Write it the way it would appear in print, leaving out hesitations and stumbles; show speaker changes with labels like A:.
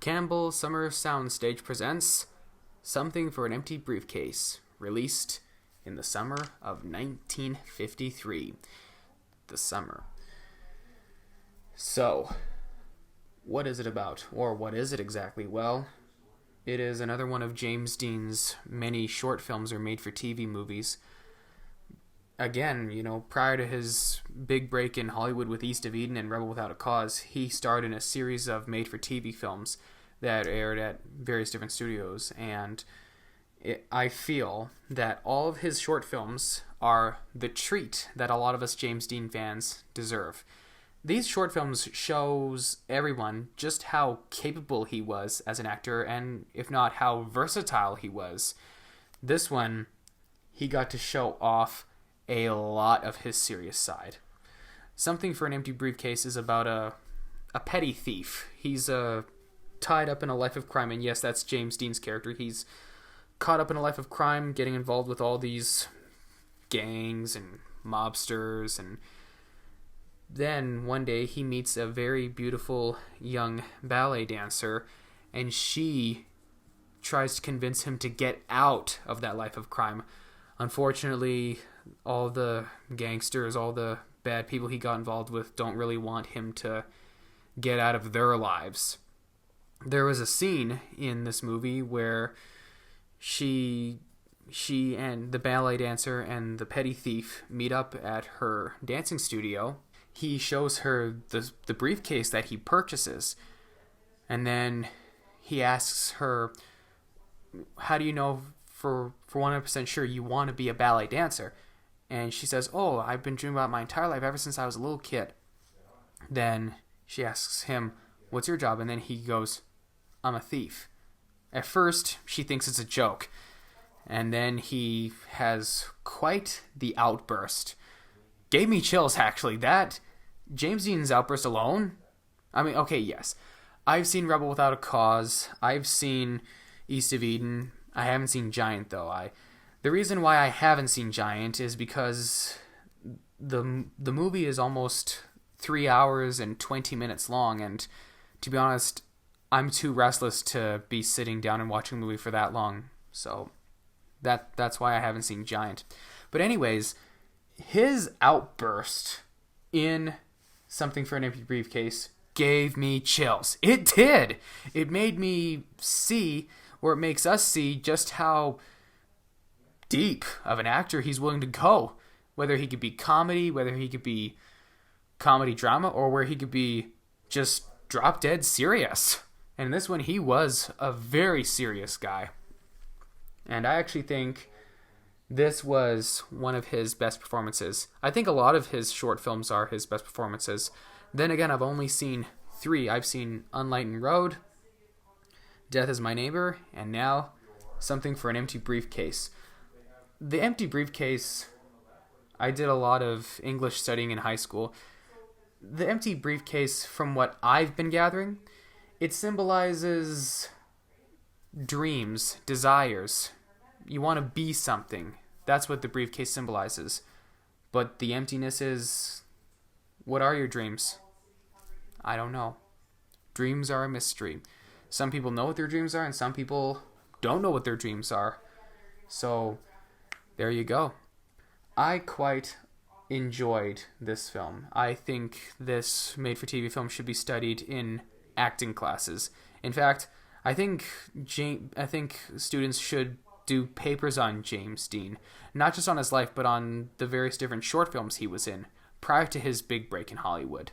A: Campbell Summer Soundstage presents Something for an Empty Briefcase, released in the summer of 1953. The summer. So, what is it about? Or what is it exactly? Well, it is another one of James Dean's many short films or made-for-TV movies. Again, prior to his big break in Hollywood with East of Eden and Rebel Without a Cause, he starred in a series of made-for-TV films that aired at various different studios, and I feel that all of his short films are the treat that a lot of us James Dean fans deserve. These short films shows everyone just how capable he was as an actor, and if not, how versatile he was. This one, he got to show off a lot of his serious side. Something for an Empty Briefcase is about a petty thief. He's tied up in a life of crime, and yes, that's James Dean's character. He's caught up in a life of crime, getting involved with all these gangs and mobsters, and then one day he meets a very beautiful young ballet dancer, and she tries to convince him to get out of that life of crime. Unfortunately, all the gangsters, all the bad people he got involved with don't really want him to get out of their lives. There was a scene in this movie where she and the ballet dancer and the petty thief meet up at her dancing studio. He shows her the briefcase that he purchases, and then he asks her, how do you know for 100% sure you want to be a ballet dancer? And she says, oh, I've been dreaming about my entire life ever since I was a little kid. Then she asks him, what's your job? And then he goes, I'm a thief. At first, she thinks it's a joke. And then he has quite the outburst. Gave me chills, actually. That, James Dean's outburst alone. I mean, okay, yes. I've seen Rebel Without a Cause. I've seen East of Eden. I haven't seen Giant, though. The reason why I haven't seen Giant is because the movie is almost 3 hours and 20 minutes long, and to be honest, I'm too restless to be sitting down and watching a movie for that long. So that's why I haven't seen Giant. But anyways, his outburst in Something for an Empty Briefcase gave me chills. It did. It made me see, or it makes us see, just how deep of an actor he's willing to go. Whether he could be comedy, whether he could be comedy drama, or where he could be just drop dead serious. And in this one, he was a very serious guy. And I actually think this was one of his best performances. I think a lot of his short films are his best performances. Then again, I've only seen 3. I've seen Unlightened Road, Death is My Neighbor, and now Something for an Empty Briefcase. The Empty Briefcase, I did a lot of English studying in high school. The Empty Briefcase, from what I've been gathering, it symbolizes dreams, desires. You want to be something. That's what the briefcase symbolizes. But the emptiness is, what are your dreams? I don't know. Dreams are a mystery. Some people know what their dreams are, and some people don't know what their dreams are. So, there you go. I quite enjoyed this film. I think this made-for-TV film should be studied in acting classes. In fact, I think students should do papers on James Dean, not just on his life, but on the various different short films he was in prior to his big break in Hollywood.